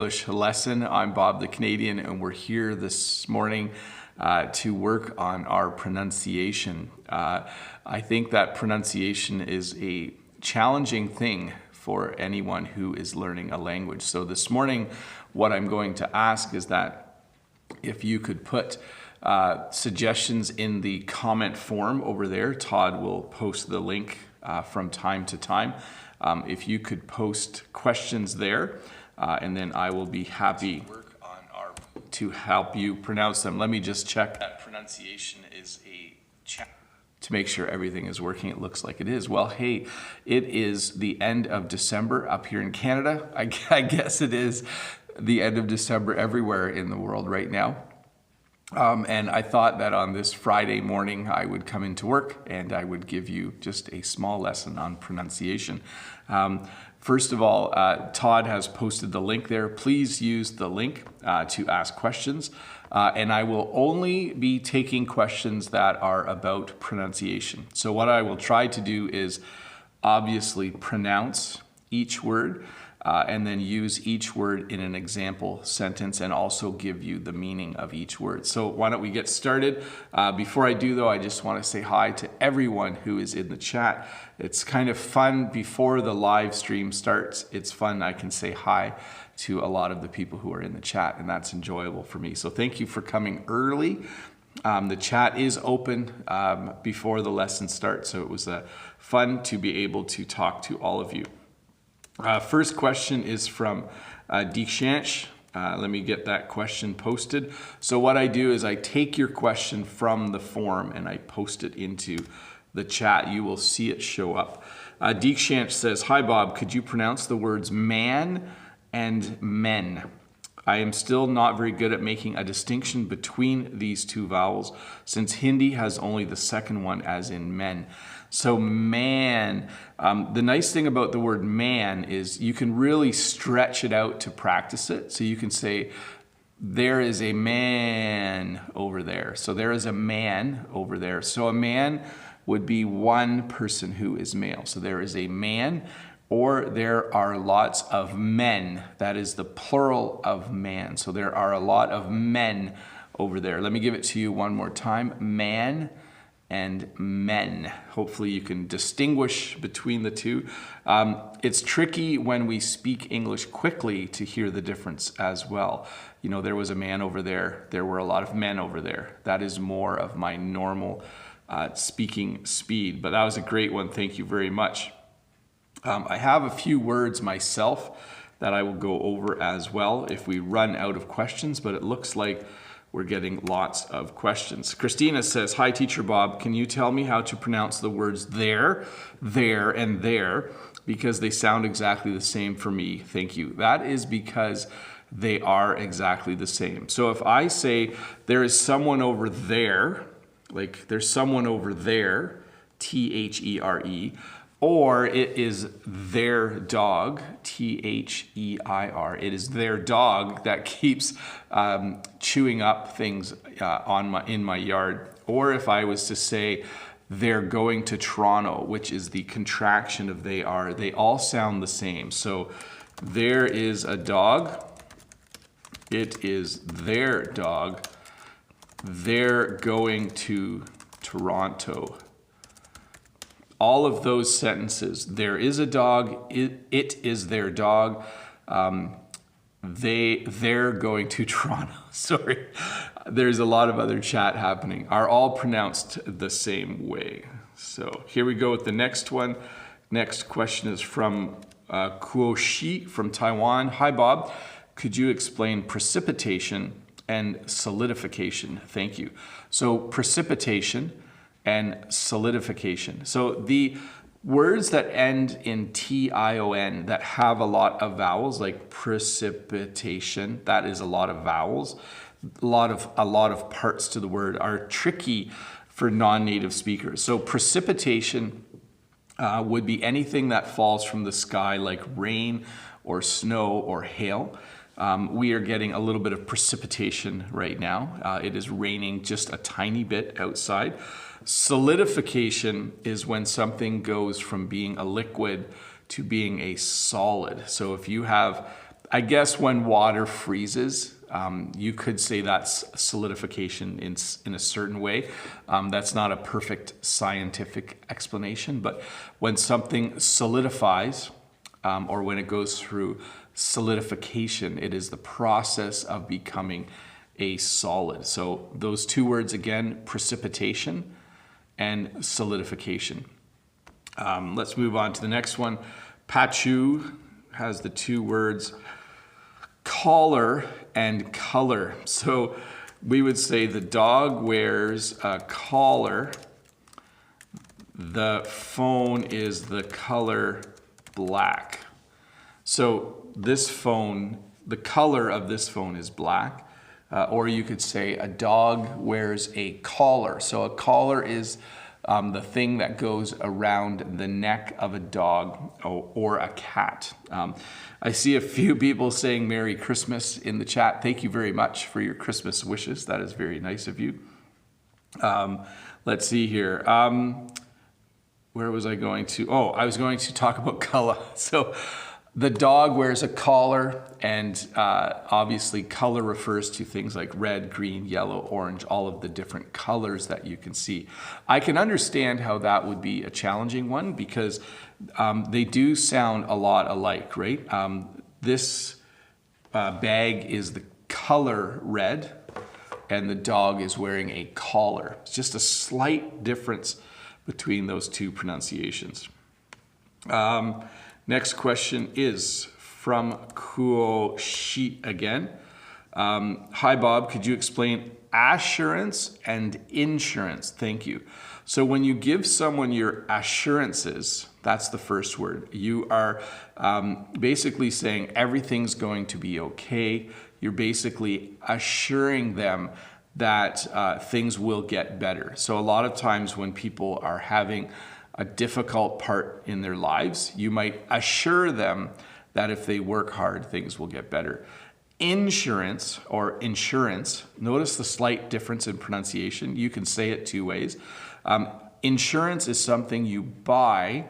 English lesson. I'm Bob the Canadian, and we're here this morning to work on our pronunciation. I think that pronunciation is a challenging thing for anyone who is learning a language. So this morning, what I'm going to ask is that if you could put suggestions in the comment form over there. Todd will post the link from time to time. If you could post questions there, and then I will be happy to help you pronounce them. Let me just check that pronunciation is to make sure everything is working. It looks like it is. Well, hey, it is the end of December up here in Canada. I guess it is the end of December everywhere in the world right now. And I thought that on this Friday morning, I would come into work and I would give you just a small lesson on pronunciation. First of all, Todd has posted the link there. Please use the link to ask questions. And I will only be taking questions that are about pronunciation. So what I will try to do is obviously pronounce each word, and then use each word in an example sentence and also give you the meaning of each word. So why don't we get started? Before I do though, I just want to say hi to everyone who is in the chat. It's kind of fun before the live stream starts. It's fun. I can say hi to a lot of the people who are in the chat, and that's enjoyable for me. So thank you for coming early. The chat is open before the lesson starts, so it was fun to be able to talk to all of you. First question is from Cant. Let me get that question posted. So what I do is I take your question from the form and I post it into the chat. You will see it show up. Cant says, "Hi Bob, could you pronounce the words man and men? I am still not very good at making a distinction between these two vowels since Hindi has only the second one as in men." So man, the nice thing about the word man is you can really stretch it out to practice it. So you can say, there is a man over there. So there is a man over there. So a man would be one person who is male. So there is a man, or there are lots of men. That is the plural of man. So there are a lot of men over there. Let me give it to you one more time. Man and men. Hopefully you can distinguish between the two. It's tricky when we speak English quickly to hear the difference as well. You know, there was a man over there. There were a lot of men over there. That is more of my normal speaking speed, but that was a great one. Thank you very much. I have a few words myself that I will go over as well if we run out of questions, but it looks like we're getting lots of questions. Christina says, "Hi, Teacher Bob. Can you tell me how to pronounce the words there, and there? Because they sound exactly the same for me. Thank you." That is because they are exactly the same. So if I say there is someone over there, like there's someone over there, T-H-E-R-E, or it is their dog, T-H-E-I-R. It is their dog that keeps chewing up things in my yard. Or if I was to say they're going to Toronto, which is the contraction of they are, they all sound the same. So there is a dog. It is their dog. They're going to Toronto. All of those sentences, there is a dog, it is their dog, they're going to Toronto, sorry. There's a lot of other chat happening, are all pronounced the same way. So here we go with the next one. Next question is from Kuoshi from Taiwan. "Hi Bob, could you explain precipitation and solidification? Thank you." So precipitation and solidification. So the words that end in T-I-O-N that have a lot of vowels, like precipitation, that is a lot of vowels. A lot of parts to the word are tricky for non-native speakers. So precipitation would be anything that falls from the sky, like rain or snow or hail. We are getting a little bit of precipitation right now. It is raining just a tiny bit outside. Solidification is when something goes from being a liquid to being a solid. So if you have I guess when water freezes, you could say that's solidification in a certain way. That's not a perfect scientific explanation, but when something solidifies, or when it goes through solidification, it is the process of becoming a solid. So those two words again, precipitation and solidification. Let's move on to the next one. Pachu has the two words collar and color. So we would say the dog wears a collar. The phone is the color black. So this phone, the color of this phone is black. Or you could say a dog wears a collar. So a collar is the thing that goes around the neck of a dog or a cat. I see a few people saying Merry Christmas in the chat. Thank you very much for your Christmas wishes. That is very nice of you. Let's see here. Where was I going to? Oh, I was going to talk about color. So the dog wears a collar, and obviously color refers to things like red, green, yellow, orange, all of the different colors that you can see. I can understand how that would be a challenging one because they do sound a lot alike, right? This bag is the color red, and the dog is wearing a collar. It's just a slight difference between those two pronunciations. Next question is from Kuo Shi again. Hi, Bob. Could you explain assurance and insurance? Thank you. So when you give someone your assurances, that's the first word. You are basically saying everything's going to be okay. You're basically assuring them that things will get better. So a lot of times when people are having a difficult part in their lives, you might assure them that if they work hard, things will get better. Insurance or insurance, notice the slight difference in pronunciation. You can say it two ways. Insurance is something you buy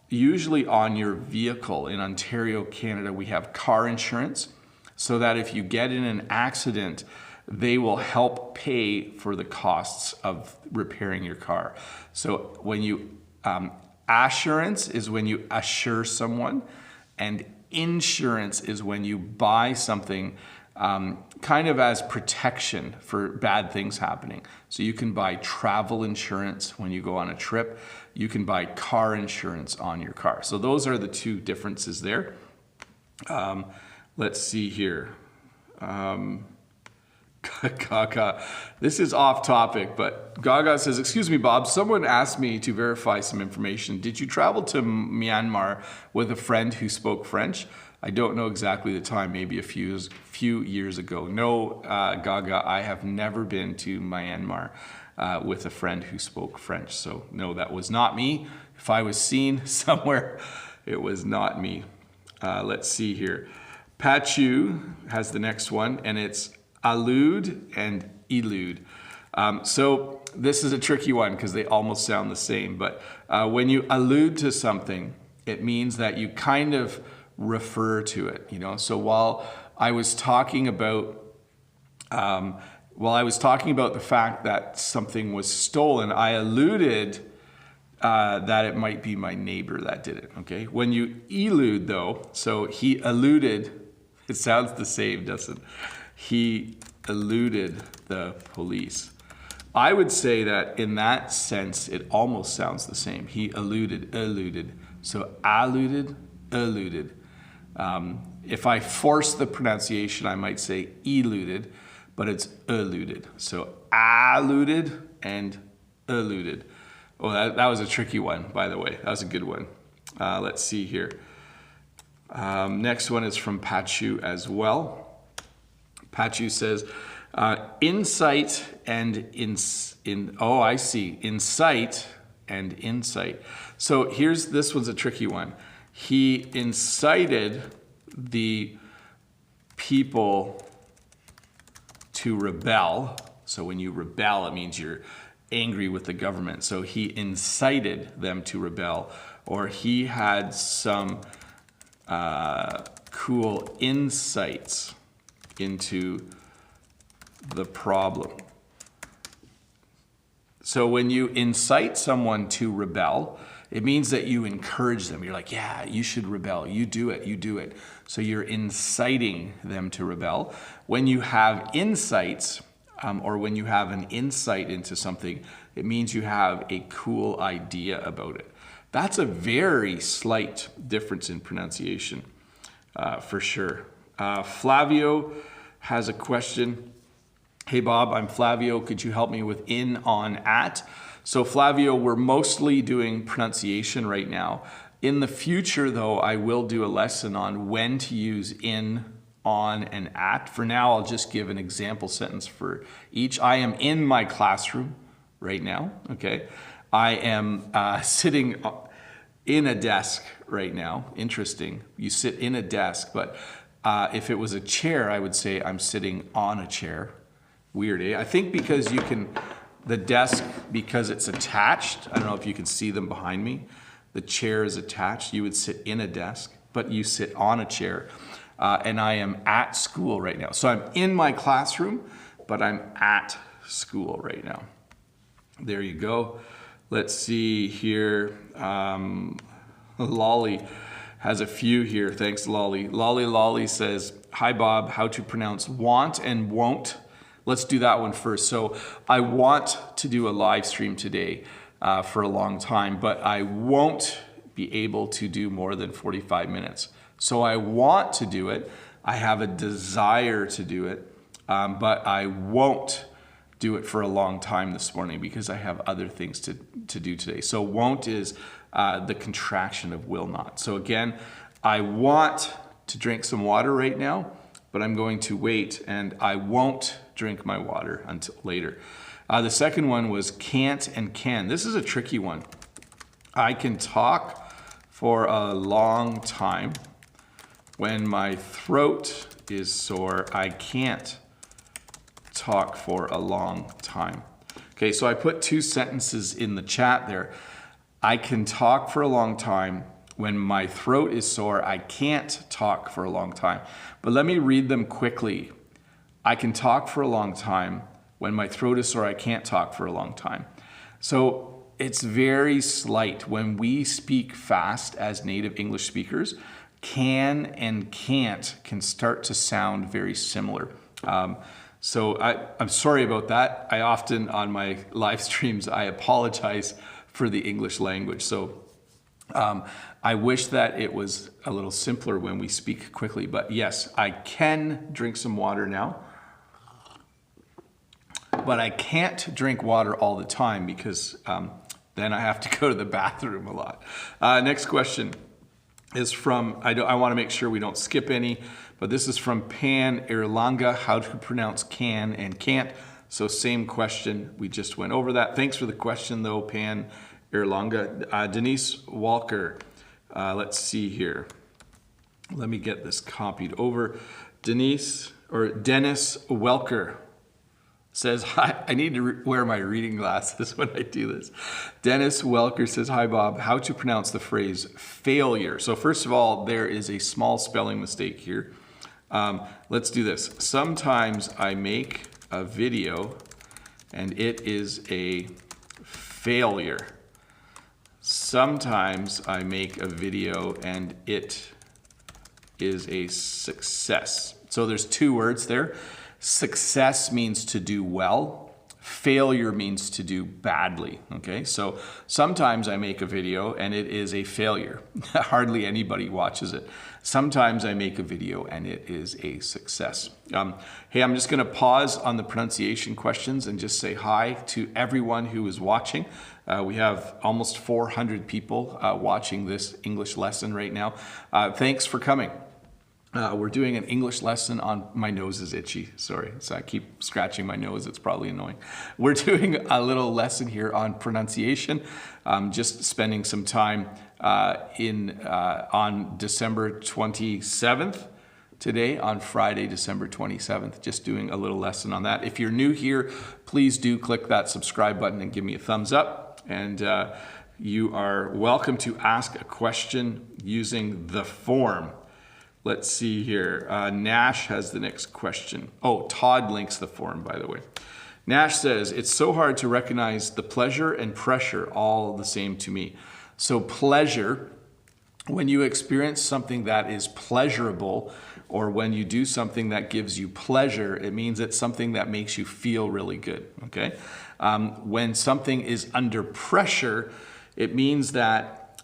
usually on your vehicle. In Ontario, Canada, we have car insurance so that if you get in an accident, they will help pay for the costs of repairing your car. So when you assurance is when you assure someone, and insurance is when you buy something kind of as protection for bad things happening. So you can buy travel insurance when you go on a trip. You can buy car insurance on your car. So those are the two differences there. Let's see here. Gaga. This is off topic, but Gaga says, excuse me, Bob, someone asked me to verify some information. Did you travel to Myanmar with a friend who spoke French? I don't know exactly the time, maybe a few years ago. No, Gaga, I have never been to Myanmar with a friend who spoke French. So no, that was not me. If I was seen somewhere, it was not me. Let's see here. Pachu has the next one, and it's allude and elude. So this is a tricky one because they almost sound the same. But when you allude to something, it means that you kind of refer to it. You know. So while I was talking about the fact that something was stolen, I alluded that it might be my neighbor that did it. Okay. When you elude, though, so he alluded. It sounds the same, doesn't it? He eluded the police. I would say that in that sense, it almost sounds the same. He eluded. So alluded, eluded. If I force the pronunciation, I might say eluded, but it's eluded. So alluded and eluded. Oh, that was a tricky one, by the way. That was a good one. Let's see here. Next one is from Pachu as well. Pachu says, insight and insight and insight. So this one's a tricky one. He incited the people to rebel. So when you rebel, it means you're angry with the government. So he incited them to rebel, or he had some cool insights into the problem. So when you incite someone to rebel, it means that you encourage them. You're like, yeah, you should rebel. You do it, you do it. So you're inciting them to rebel. When you have insights, or when you have an insight into something, it means you have a cool idea about it. That's a very slight difference in pronunciation, for sure. Flavio has a question. Hey Bob, I'm Flavio. Could you help me with in, on, at? So Flavio, we're mostly doing pronunciation right now. In the future though, I will do a lesson on when to use in, on, and at. For now, I'll just give an example sentence for each. I am in my classroom right now, okay? I am sitting in a desk right now. Interesting. You sit in a desk, but if it was a chair, I would say I'm sitting on a chair. Weird, eh? I think because you can, the desk, because it's attached, I don't know if you can see them behind me, the chair is attached, you would sit in a desk, but you sit on a chair. And I am at school right now. So I'm in my classroom, but I'm at school right now. There you go. Let's see here. Lolly has a few here. Thanks, Lolly. Lolly says, hi, Bob, how to pronounce want and won't. Let's do that one first. So I want to do a live stream today for a long time, but I won't be able to do more than 45 minutes. So I want to do it. I have a desire to do it, but I won't do it for a long time this morning because I have other things to do today. So won't is the contraction of will not. So again, I want to drink some water right now, but I'm going to wait and I won't drink my water until later. The second one was can't and can. This is a tricky one. I can talk for a long time. When my throat is sore, I can't talk for a long time. Okay, so I put two sentences in the chat there. I can talk for a long time. When my throat is sore, I can't talk for a long time. But let me read them quickly. I can talk for a long time. When my throat is sore, I can't talk for a long time. So it's very slight. When we speak fast as native English speakers, can and can't can start to sound very similar. So I'm sorry about that. I often on my live streams, I apologize for the English language. So I wish that it was a little simpler when we speak quickly, but yes, I can drink some water now, but I can't drink water all the time because then I have to go to the bathroom a lot. Next question is from, I want to make sure we don't skip any, but this is from Pan Erlanga, how to pronounce can and can't. So same question, we just went over that. Thanks for the question though, Pan Erlanga. Denise Walker, let's see here. Let me get this copied over. Dennis Welker says, hi, I need to wear my reading glasses when I do this. Dennis Welker says, hi Bob, how to pronounce the phrase failure? So first of all, there is a small spelling mistake here. Let's do this. Sometimes I make a video and it is a failure. Sometimes I make a video and it is a success. So there's two words there. Success means to do well. Failure means to do badly, okay? So sometimes I make a video and it is a failure. Hardly anybody watches it. Sometimes I make a video and it is a success. Hey, I'm just gonna pause on the pronunciation questions and just say hi to everyone who is watching. We have almost 400 people watching this English lesson right now. Thanks for coming. We're doing an English lesson on, my nose is itchy, sorry. So I keep scratching my nose, it's probably annoying. We're doing a little lesson here on pronunciation. Just spending some time on December 27th, today on Friday, December 27th, just doing a little lesson on that. If you're new here, please do click that subscribe button and give me a thumbs up. And you are welcome to ask a question using the form. Let's see here. Nash has the next question. Oh, Todd links the form, by the way. Nash says, it's so hard to recognize the pleasure and pressure all the same to me. So pleasure, when you experience something that is pleasurable, or when you do something that gives you pleasure, it means it's something that makes you feel really good, okay? When something is under pressure, it means that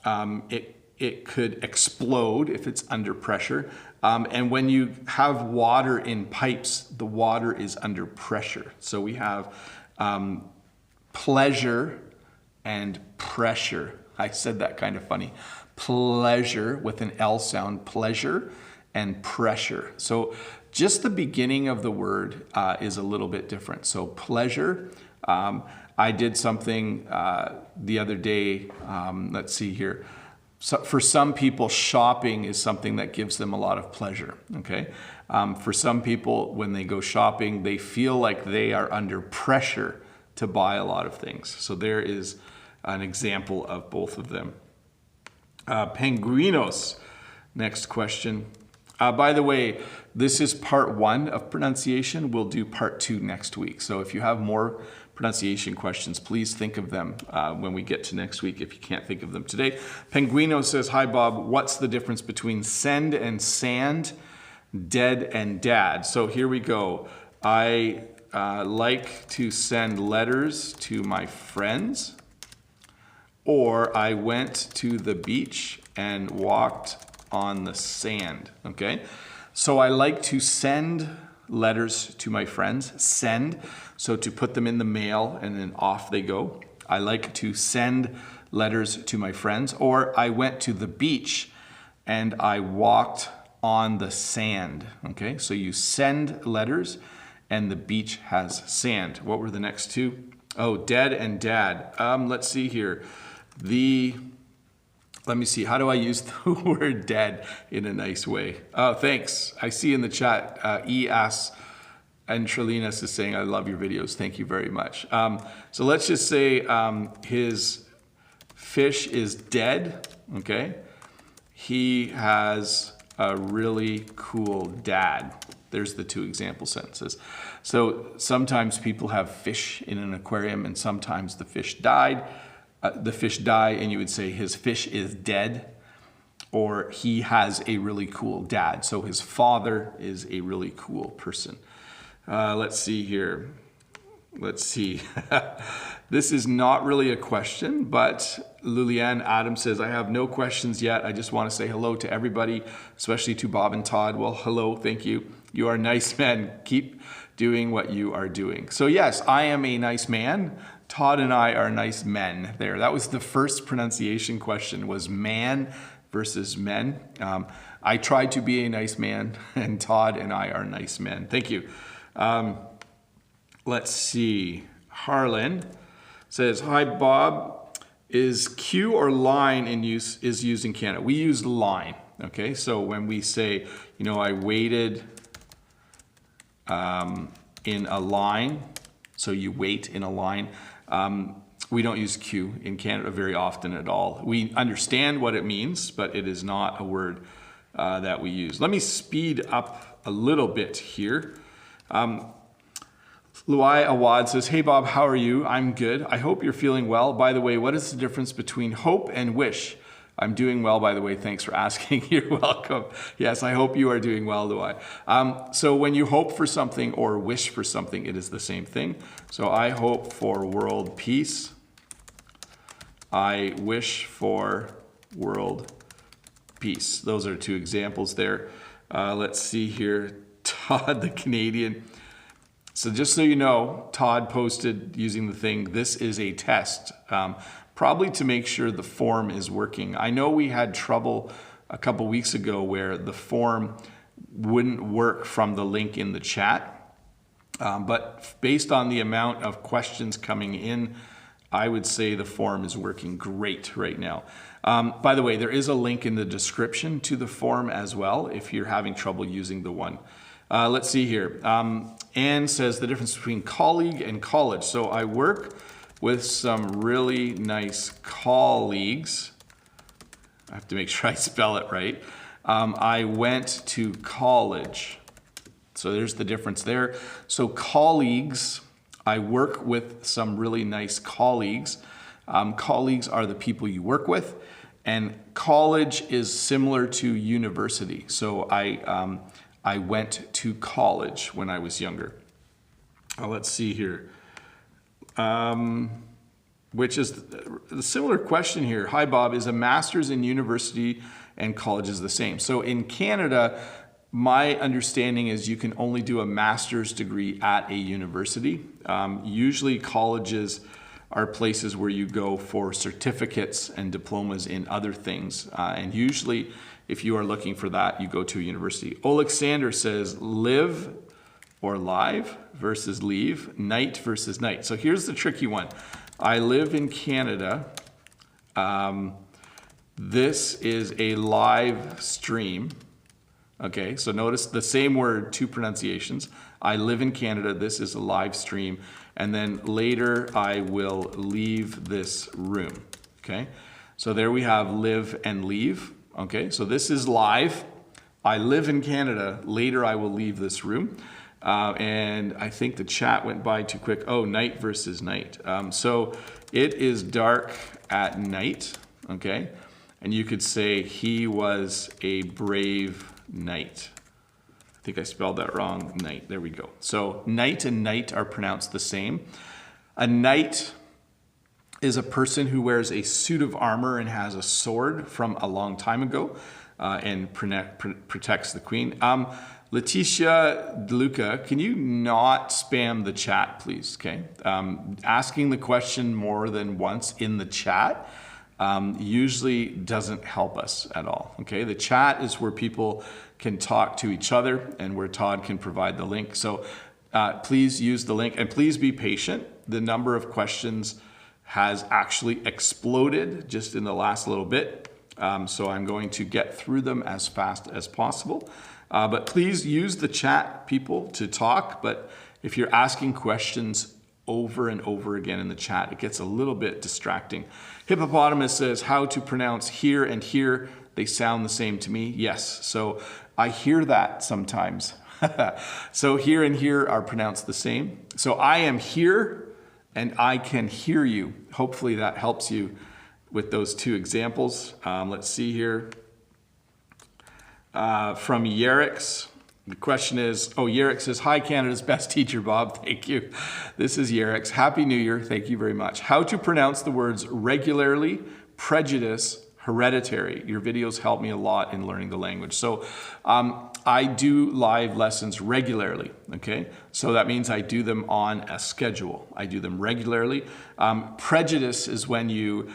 it could explode if it's under pressure. And when you have water in pipes, the water is under pressure. So we have pleasure and pressure. I said that kind of funny. Pleasure with an L sound, pleasure and pressure. So just the beginning of the word is a little bit different. So pleasure, I did something the other day, let's see here. So for some people, shopping is something that gives them a lot of pleasure, okay? For some people, when they go shopping, they feel like they are under pressure to buy a lot of things. So there is an example of both of them. Penguinos, next question. By the way, this is part 1 of pronunciation. We'll do part 2 next week. So if you have more pronunciation questions, please think of them when we get to next week if you can't think of them today. Penguino says, hi Bob, what's the difference between send and sand, dead and dad? So here we go. I like to send letters to my friends, or I went to the beach and walked on the sand, okay? So I like to send letters to my friends, send, so to put them in the mail and then off they go. I like to send letters to my friends, or I went to the beach and I walked on the sand, okay? So you send letters and the beach has sand. What were the next two? Oh, dead and dad. Let's see here. Let me see, how do I use the word dead in a nice way? Oh, thanks. I see in the chat, E.S. and Trilinas is saying, I love your videos. Thank you very much. So let's just say his fish is dead, okay? He has a really cool dad. There's the 2 example sentences. So sometimes people have fish in an aquarium and sometimes the fish died. The fish die and you would say his fish is dead, or he has a really cool dad. So his father is a really cool person. Let's see here. Let's see. This is not really a question, but Lulianne Adams says, I have no questions yet. I just want to say hello to everybody, especially to Bob and Todd. Well, hello, thank you. You are nice men. Keep doing what you are doing. So yes, I am a nice man. Todd and I are nice men there. That was the first pronunciation question, was man versus men. I tried to be a nice man, and Todd and I are nice men. Thank you. Let's see. Harlan says, hi Bob, is Q or line is used in Canada? We use line, okay? So when we say, you know, I waited in a line, so you wait in a line, we don't use Q in Canada very often at all. We understand what it means, but it is not a word that we use. Let me speed up a little bit here. Luai Awad says, hey Bob, how are you? I'm good. I hope you're feeling well. By the way, what is the difference between hope and wish? I'm doing well, by the way. Thanks for asking. You're welcome. Yes, I hope you are doing well, Luai. So when you hope for something or wish for something, it is the same thing. So I hope for world peace. I wish for world peace. Those are 2 examples there. Let's see here. Todd, the Canadian. So just so you know, Todd posted using the thing, this is a test. Probably to make sure the form is working. I know we had trouble a couple weeks ago where the form wouldn't work from the link in the chat. But based on the amount of questions coming in, I would say the form is working great right now. By the way, there is a link in the description to the form as well if you're having trouble using the one. Let's see here. Anne says the difference between colleague and college. So I work with some really nice colleagues. I have to make sure I spell it right. I went to college. So there's the difference there. So colleagues, I work with some really nice colleagues. Colleagues are the people you work with, and college is similar to university. So I went to college when I was younger. Let's see here. Which is the similar question here. Hi, Bob, is a master's in university and college is the same? So in Canada, my understanding is you can only do a master's degree at a university. Usually colleges are places where you go for certificates and diplomas in other things. And usually if you are looking for that, you go to a university. Alexander says live or live versus leave, night versus night. So here's the tricky one. I live in Canada. This is a live stream. Okay, so notice the same word, two pronunciations. I live in Canada, this is a live stream. And then later I will leave this room, okay? So there we have live and leave, okay? So this is live. I live in Canada, later I will leave this room. And I think the chat went by too quick. Oh, night versus night. So it is dark at night, okay? And you could say he was a brave knight. I think I spelled that wrong, knight, there we go. So night and night are pronounced the same. A knight is a person who wears a suit of armor and has a sword from a long time ago and protects the queen. Leticia DeLuca, can you not spam the chat, please? Okay. Asking the question more than once in the chat usually doesn't help us at all. Okay. The chat is where people can talk to each other and where Todd can provide the link. So please use the link and please be patient. The number of questions has actually exploded just in the last little bit. So I'm going to get through them as fast as possible. But please use the chat, people, to talk. But if you're asking questions over and over again in the chat, it gets a little bit distracting. Hippopotamus says, how to pronounce here and here. They sound the same to me. Yes, so I hear that sometimes. So here and here are pronounced the same. So I am here and I can hear you. Hopefully that helps you with those two examples. Let's see here. From Yerix, the question is, oh, Yerix says, hi, Canada's best teacher, Bob. Thank you. This is Yerix. Happy New Year. Thank you very much. How to pronounce the words regularly, prejudice, hereditary. Your videos help me a lot in learning the language. So I do live lessons regularly, okay? So that means I do them on a schedule. I do them regularly. Prejudice is when you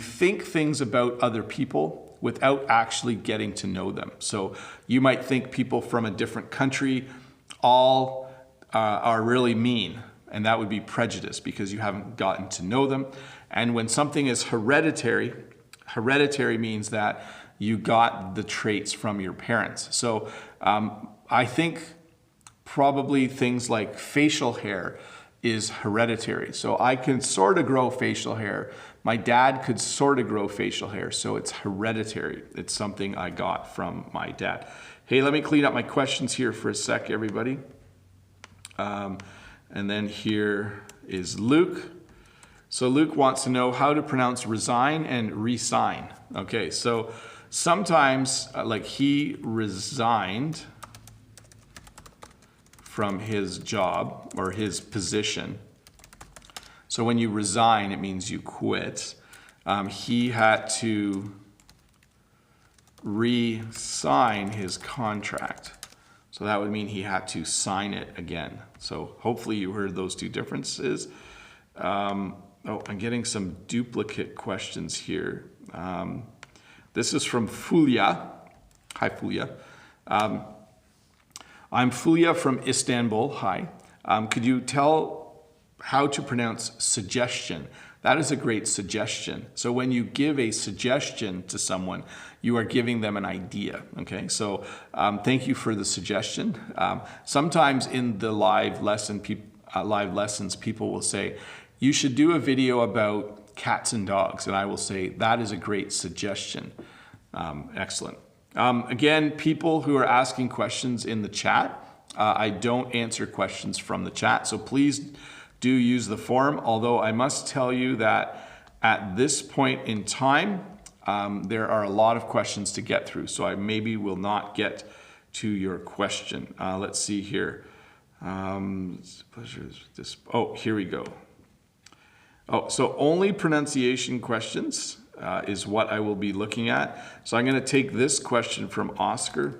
think things about other people without actually getting to know them. So you might think people from a different country all are really mean, and that would be prejudice because you haven't gotten to know them. And when something is hereditary means that you got the traits from your parents. So I think probably things like facial hair is hereditary. So I can sort of grow facial hair. My dad could sort of grow facial hair, so it's hereditary. It's something I got from my dad. Hey, let me clean up my questions here for a sec, everybody. And then here is Luke. So Luke wants to know how to pronounce resign and resign. Okay, so sometimes like he resigned from his job or his position. So when you resign, it means you quit. He had to re-sign his contract. So that would mean he had to sign it again. So hopefully you heard those two differences. Oh, I'm getting some duplicate questions here. This is from Fulya. Hi, Fulya. I'm Fulya from Istanbul. Hi. Could you tell how to pronounce suggestion? That is a great suggestion. So when you give a suggestion to someone, you are giving them an idea. Okay, so thank you for the suggestion. Sometimes in the live lessons, people will say, you should do a video about cats and dogs. And I will say, that is a great suggestion. Excellent. Again, people who are asking questions in the chat, I don't answer questions from the chat, so please do use the forum, although I must tell you that at this point in time, there are a lot of questions to get through, so I maybe will not get to your question. Let's see here. Oh, here we go. Oh, so only pronunciation questions is what I will be looking at. So I'm going to take this question from Oscar.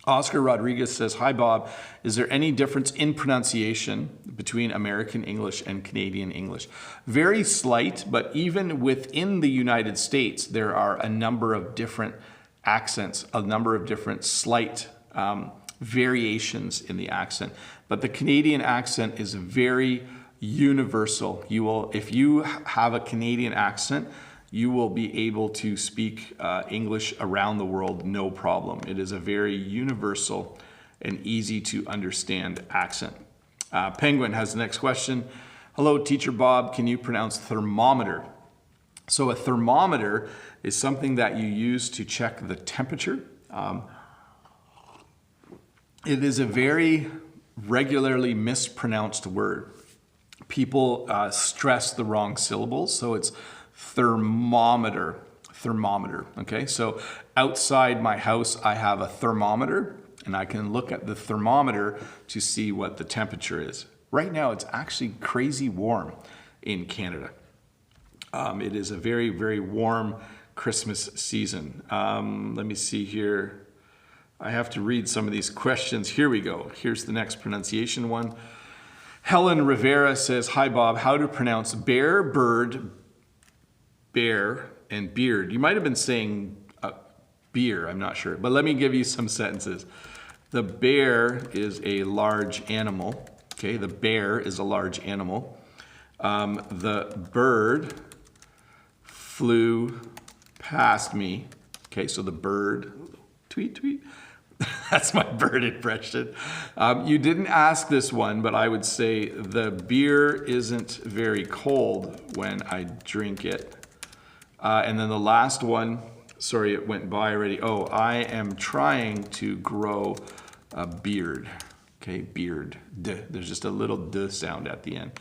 Oscar Rodriguez says, "Hi Bob, is there any difference in pronunciation between American English and Canadian English?" Very slight, but even within the United States, there are a number of different accents, a number of different slight variations in the accent. But the Canadian accent is very universal. If you have a Canadian accent, you will be able to speak English around the world, no problem. It is a very universal and easy to understand accent. Penguin has the next question. "Hello, Teacher Bob, can you pronounce thermometer?" So a thermometer is something that you use to check the temperature. It is a very regularly mispronounced word. People stress the wrong syllables, so it's thermometer, okay? So outside my house, I have a thermometer, and I can look at the thermometer to see what the temperature is. Right now, it's actually crazy warm in Canada. It is a very, very warm Christmas season. Let me see here. I have to read some of these questions. Here we go. Here's the next pronunciation one. Helen Rivera says, "Hi Bob, how to pronounce bear, bird, bear, and beard?" You might have been saying beer, I'm not sure, but let me give you some sentences. The bear is a large animal. Okay, the bear is a large animal. The bird flew past me. Okay, so the bird, tweet, tweet. That's my bird impression. You didn't ask this one, but I would say the beer isn't very cold when I drink it. And then the last one, sorry, it went by already. Oh, I am trying to grow a beard. Okay, beard. D. There's just a little D sound at the end.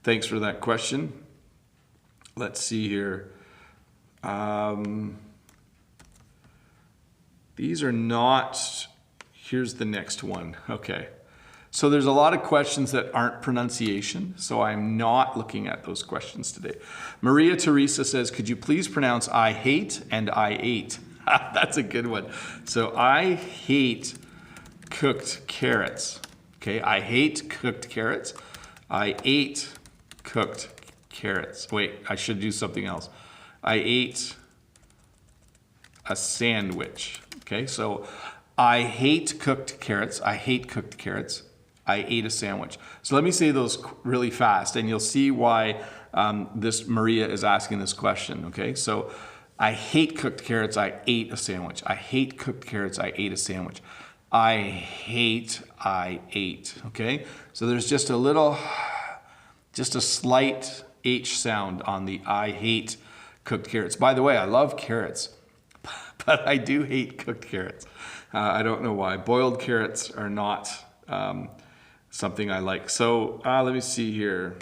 Thanks for that question. Let's see here. These are not, here's the next one. Okay. So there's a lot of questions that aren't pronunciation, so I'm not looking at those questions today. Maria Teresa says, "Could you please pronounce I hate and I ate?" That's a good one. So I hate cooked carrots. Okay, I hate cooked carrots. I ate cooked carrots. Wait, I should do something else. I ate a sandwich. Okay, so I hate cooked carrots. I hate cooked carrots. I ate a sandwich. So let me say those really fast, and you'll see why this Maria is asking this question. Okay, so I hate cooked carrots. I ate a sandwich. I hate cooked carrots. I ate a sandwich. I hate, I ate. Okay, so there's just a slight H sound on the I hate cooked carrots. By the way, I love carrots, but I do hate cooked carrots. I don't know why. Boiled carrots are not something I like. So let me see here.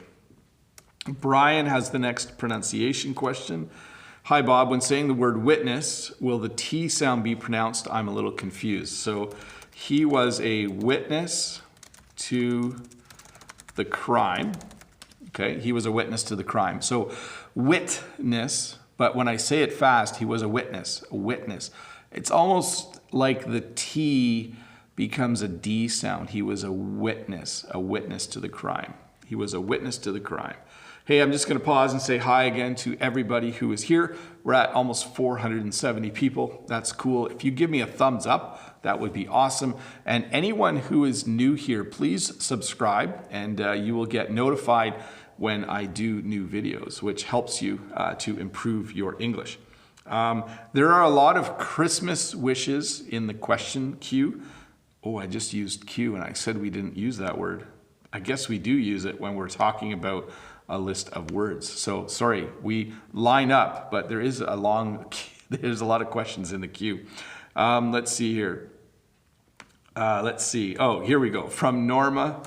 Brian has the next pronunciation question. "Hi Bob, when saying the word witness, will the T sound be pronounced? I'm a little confused." So he was a witness to the crime. Okay, he was a witness to the crime. So witness, but when I say it fast, he was a witness, a witness. It's almost like the T becomes a D sound. He was a witness to the crime. He was a witness to the crime. Hey, I'm just going to pause and say hi again to everybody who is here. We're at almost 470 people. That's cool. If you give me a thumbs up, that would be awesome. And anyone who is new here, please subscribe, and you will get notified when I do new videos, which helps you to improve your English. There are a lot of Christmas wishes in the question queue. Oh, I just used Q and I said we didn't use that word. I guess we do use it when we're talking about a list of words. So sorry, we line up, but there's a lot of questions in the queue. Let's see here. Let's see. Oh, here we go. From Norma.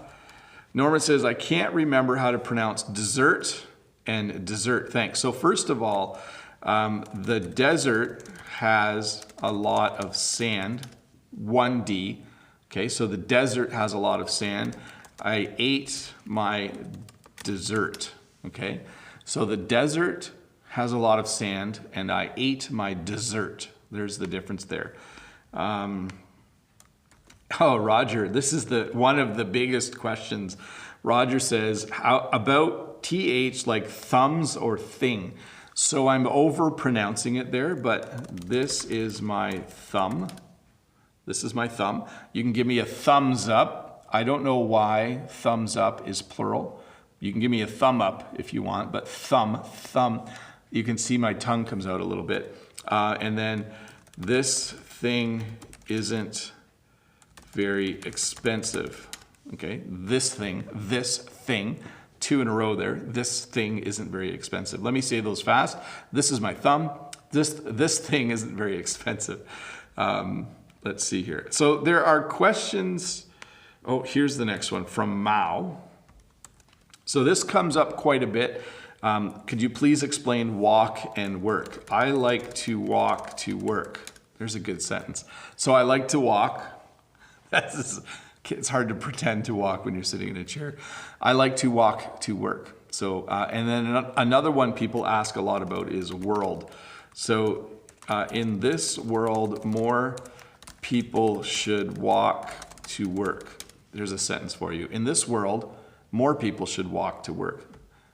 Norma says, I can't remember how to pronounce dessert and dessert. Thanks. So first of all, the desert has a lot of sand, 1D. Okay, so the desert has a lot of sand. I ate my dessert. Okay, so the desert has a lot of sand and I ate my dessert. There's the difference there. Oh, Roger, this is one of the biggest questions. Roger says, how about TH like thumbs or thing? So I'm over pronouncing it there, but this is my thumb. This is my thumb. You can give me a thumbs up. I don't know why thumbs up is plural. You can give me a thumb up if you want, but thumb. You can see my tongue comes out a little bit. And then this thing isn't very expensive. Okay, this thing, 2 in a row there. This thing isn't very expensive. Let me say those fast. This is my thumb. This thing isn't very expensive. Let's see here. So there are questions. Oh, here's the next one from Mao. So this comes up quite a bit. Could you please explain walk and work? I like to walk to work. There's a good sentence. So I like to walk. It's hard to pretend to walk when you're sitting in a chair. I like to walk to work. So, and then another one people ask a lot about is world. So in this world, more people should walk to work. There's a sentence for you. In this world, more people should walk to work.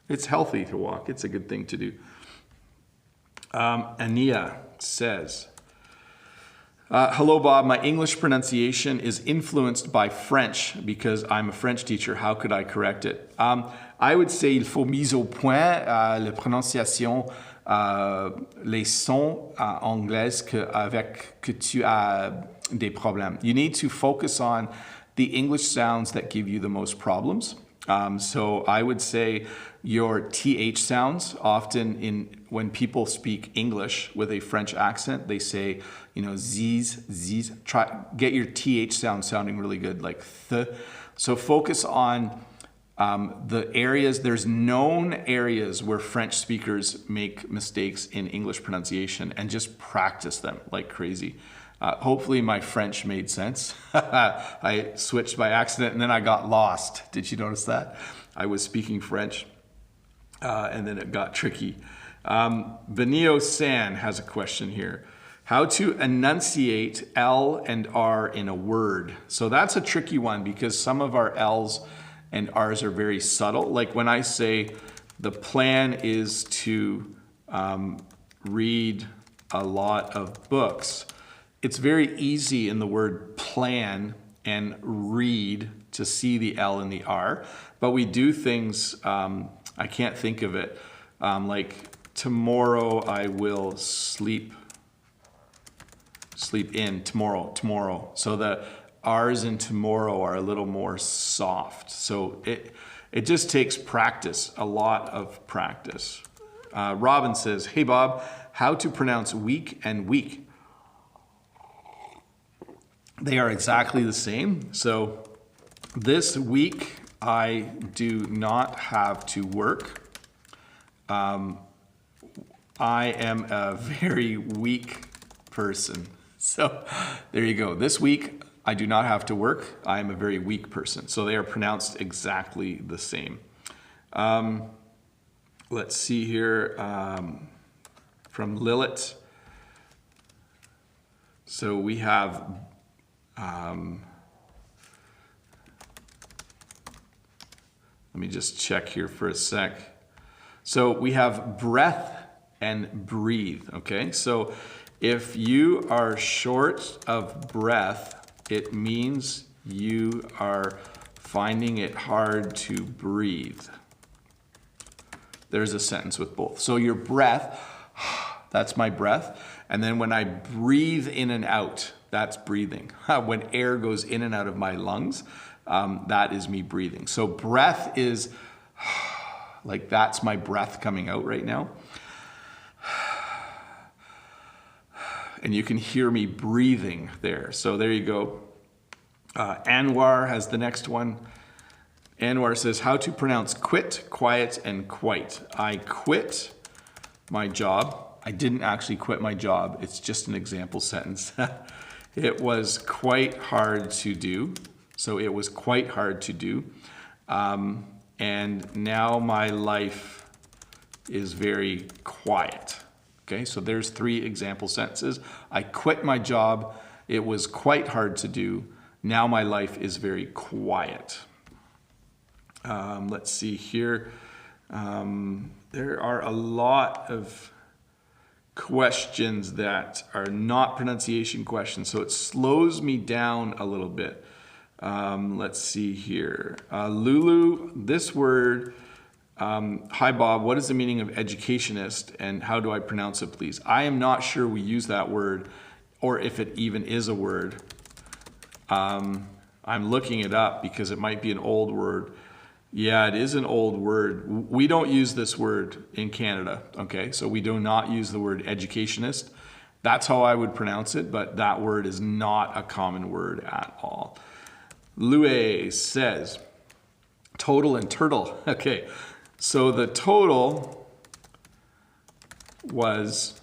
It's healthy to walk. It's a good thing to do. Ania says, hello, Bob. My English pronunciation is influenced by French because I'm a French teacher. How could I correct it? I would say il faut mise au point la prononciation, les sons anglais que tu as des problèmes. You need to focus on the English sounds that give you the most problems. So I would say your TH sounds, often when people speak English with a French accent, they say, z's. Get your TH sound sounding really good, like th. So focus on the areas. There's known areas where French speakers make mistakes in English pronunciation, and just practice them like crazy. Hopefully my French made sense. I switched by accident and then I got lost. Did you notice that? I was speaking French and then it got tricky. Benio San has a question here. How to enunciate L and R in a word. So that's a tricky one because some of our L's and R's are very subtle. Like when I say the plan is to read a lot of books, it's very easy in the word plan and read to see the L and the R, but we do things, I can't think of it, like tomorrow I will sleep in, tomorrow. So the R's in tomorrow are a little more soft. So it just takes practice, a lot of practice. Robin says, hey Bob, how to pronounce week and week? They are exactly the same. So this week, I do not have to work. I am a very weak person. So there you go. This week, I do not have to work. I am a very weak person. So they are pronounced exactly the same. Let's see here from Lilith. So we have let me just check here for a sec. So we have breath and breathe, okay? So if you are short of breath, it means you are finding it hard to breathe. There's a sentence with both. So your breath, that's my breath. And then when I breathe in and out, that's breathing. When air goes in and out of my lungs, that is me breathing. So breath is like that's my breath coming out right now. And you can hear me breathing there. So there you go. Anwar has the next one. Anwar says, how to pronounce quit, quiet, and quite. I quit my job. I didn't actually quit my job. It's just an example sentence. It was quite hard to do. So it was quite hard to do. And now my life is very quiet. Okay, so there's 3 example sentences. I quit my job. It was quite hard to do. Now my life is very quiet. Let's see here. There are a lot of questions that are not pronunciation questions, so it slows me down a little bit. Let's see here. Lulu, this word, hi Bob, what is the meaning of educationist and how do I pronounce it, please? I am not sure we use that word or if it even is a word. I'm looking it up because it might be an old word. Yeah, it is an old word. We don't use this word in Canada, okay? So we do not use the word educationist. That's how I would pronounce it, but that word is not a common word at all. Louis says, total and turtle. Okay, so the total was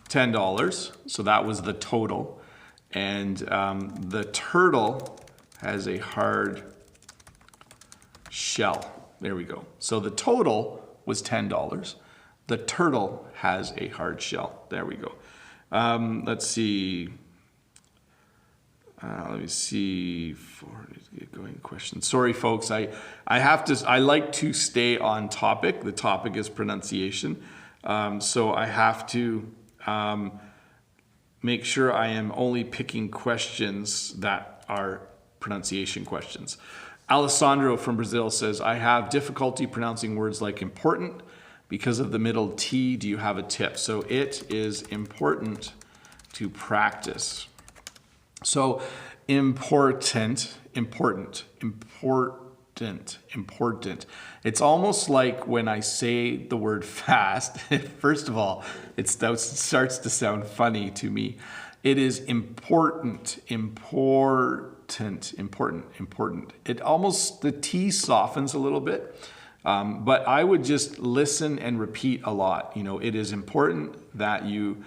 $10. So that was the total. And the turtle has a hard shell. There we go. So the total was $10. The turtle has a hard shell. There we go. Let's see. Let me see. Going questions. Sorry, folks. I like to stay on topic. The topic is pronunciation. So I have to make sure I am only picking questions that are pronunciation questions. Alessandro from Brazil says, I have difficulty pronouncing words like important because of the middle T. Do you have a tip? So it is important to practice. So important. It's almost like when I say the word fast, first of all, it starts to sound funny to me. It is important. It almost, the T softens a little bit, but I would just listen and repeat a lot. You know, it is important that you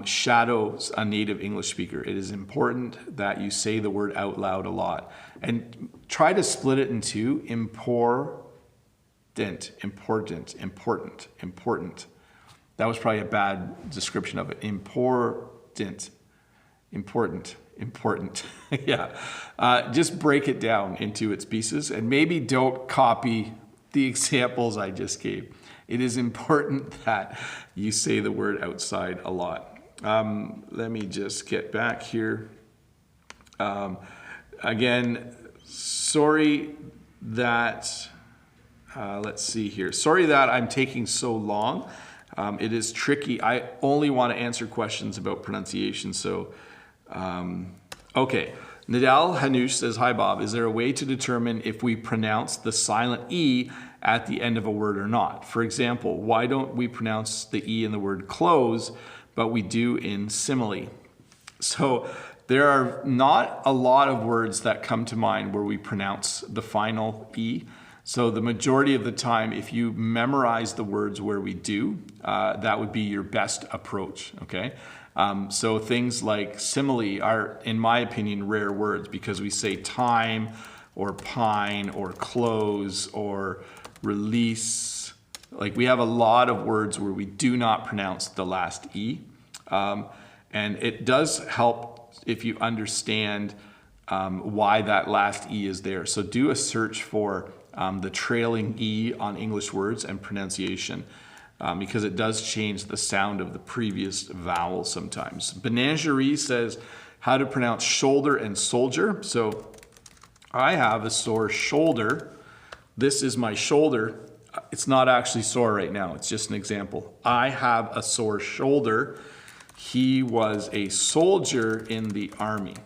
shadow a native English speaker. It is important that you say the word out loud a lot. And try to split it in 2. Important. That was probably a bad description of it. Important. Yeah. Just break it down into its pieces and maybe don't copy the examples I just gave. It is important that you say the word outside a lot. Let me just get back here. Again, sorry that, let's see here. Sorry that I'm taking so long. It is tricky. I only want to answer questions about pronunciation. So, okay. Nadal Hanush says, hi Bob, is there a way to determine if we pronounce the silent E at the end of a word or not? For example, why don't we pronounce the E in the word close, but we do in simile? So there are not a lot of words that come to mind where we pronounce the final E. So the majority of the time, if you memorize the words where we do, that would be your best approach, okay? So things like simile are, in my opinion, rare words because we say time or pine or close or release. Like we have a lot of words where we do not pronounce the last E. And it does help if you understand why that last E is there. So do a search for the trailing E on English words and pronunciation. Because it does change the sound of the previous vowel sometimes. Benagerie says how to pronounce shoulder and soldier. So I have a sore shoulder. This is my shoulder. It's not actually sore right now. It's just an example. I have a sore shoulder. He was a soldier in the army.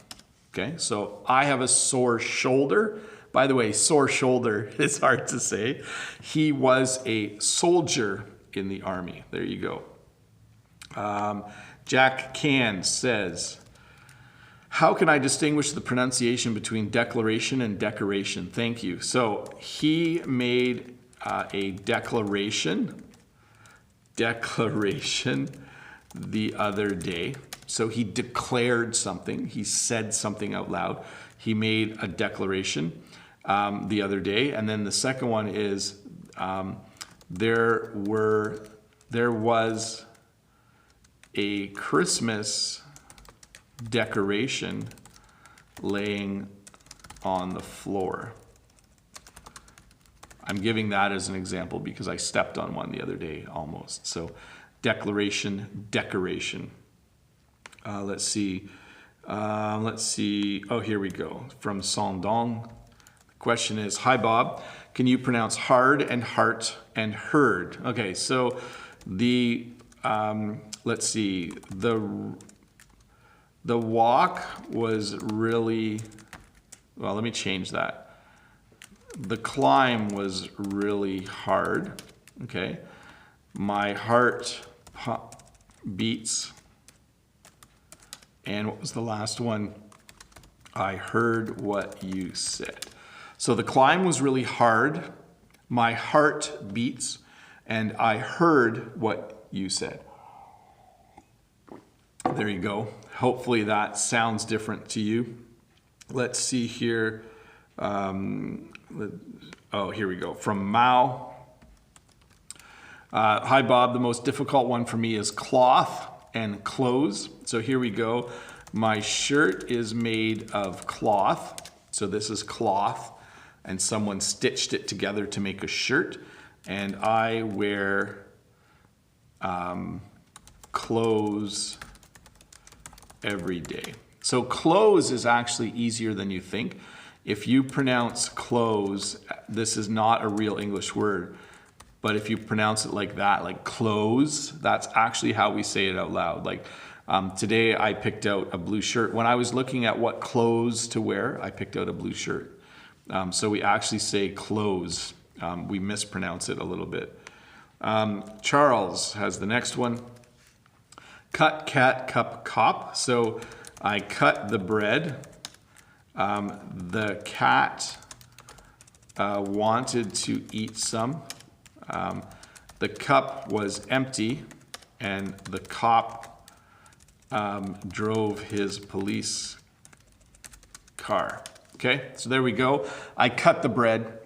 Okay, so I have a sore shoulder. By the way, sore shoulder is hard to say. He was a soldier in the army. There you go. Jack Can says, how can I distinguish the pronunciation between declaration and decoration? Thank you. So he made a declaration the other day. So he declared something. He said something out loud. He made a declaration the other day. And then the second one is there was a Christmas decoration laying on the floor. I'm giving that as an example because I stepped on one the other day almost. So declaration, decoration. Let's see. Oh, here we go. From Sondong. The question is, hi Bob, can you pronounce hard and heart and herd? Okay, so the, let's see, the walk was really, well, let me change that. The climb was really hard, okay? My heart beats. And what was the last one? I heard what you said. So the climb was really hard. My heart beats. And I heard what you said. There you go. Hopefully that sounds different to you. Let's see here. Oh, here we go. From Mao. Hi, Bob. The most difficult one for me is cloth and clothes. So here we go. My shirt is made of cloth. So this is cloth. And someone stitched it together to make a shirt. And I wear clothes every day. So clothes is actually easier than you think. If you pronounce clothes, this is not a real English word, but if you pronounce it like that, like clothes, that's actually how we say it out loud. Like today I picked out a blue shirt. When I was looking at what clothes to wear, I picked out a blue shirt. So we actually say clothes. We mispronounce it a little bit. Charles has the next one. Cut, cat, cup, cop. So I cut the bread. The cat wanted to eat some. The cup was empty and the cop drove his police car. Okay, so there we go. I cut the bread.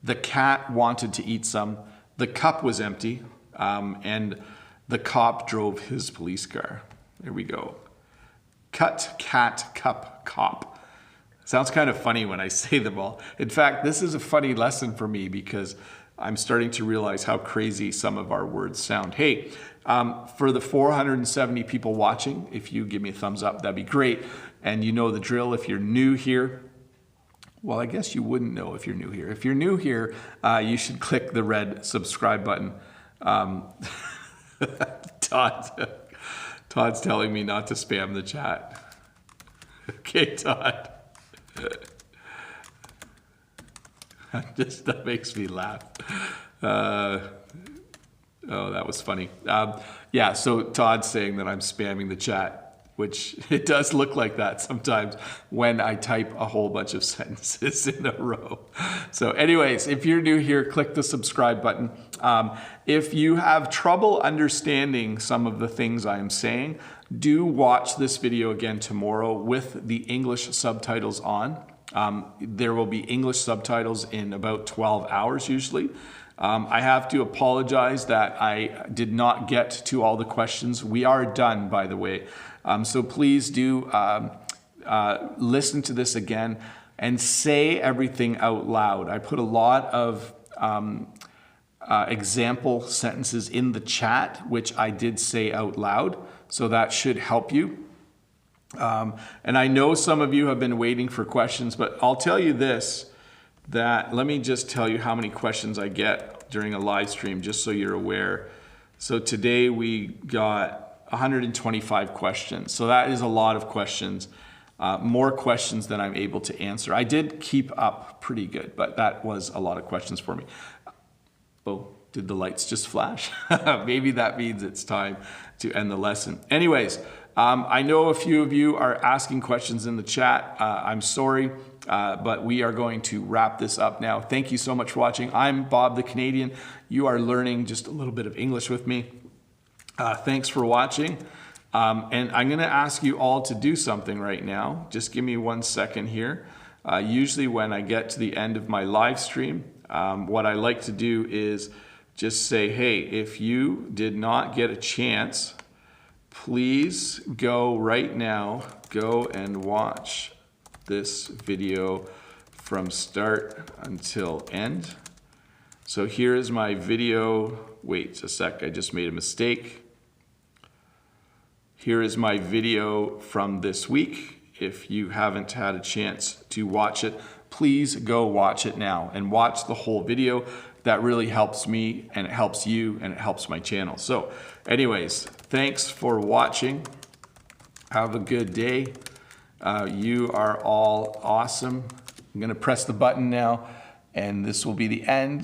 The cat wanted to eat some. The cup was empty and the cop drove his police car. There we go. Cut, cat, cup, cop. Sounds kind of funny when I say them all. In fact, this is a funny lesson for me because I'm starting to realize how crazy some of our words sound. Hey, for the 470 people watching, if you give me a thumbs up, that'd be great. And you know the drill. If you're new here, well, I guess you wouldn't know if you're new here. If you're new here, you should click the red subscribe button. Todd's telling me not to spam the chat. Okay, Todd. That makes me laugh. Oh, that was funny. Yeah, so Todd's saying that I'm spamming the chat, which it does look like that sometimes when I type a whole bunch of sentences in a row. So anyways, if you're new here, click the subscribe button. If you have trouble understanding some of the things I'm saying, do watch this video again tomorrow with the English subtitles on. There will be English subtitles in about 12 hours usually. I have to apologize that I did not get to all the questions. We are done, by the way. So please do listen to this again and say everything out loud. I put a lot of example sentences in the chat, which I did say out loud. So that should help you. And I know some of you have been waiting for questions, but I'll tell you this, that let me just tell you how many questions I get during a live stream, just so you're aware. So today we got 125 questions. So that is a lot of questions, more questions than I'm able to answer. I did keep up pretty good, but that was a lot of questions for me. Oh, Did the lights just flash? Maybe that means it's time to end the lesson. Anyways, I know a few of you are asking questions in the chat. I'm sorry, but we are going to wrap this up now. Thank you so much for watching. I'm Bob the Canadian. You are learning just a little bit of English with me. Thanks for watching. And I'm going to ask you all to do something right now. Just give me 1 second here. Usually when I get to the end of my live stream, what I like to do is just say, hey, if you did not get a chance, please go right now, go and watch this video from start until end. So here is my video. Wait a sec, I just made a mistake. Here is my video from this week. If you haven't had a chance to watch it, please go watch it now and watch the whole video. That really helps me and it helps you and it helps my channel. So anyways, thanks for watching. Have a good day. You are all awesome. I'm gonna press the button now and this will be the end.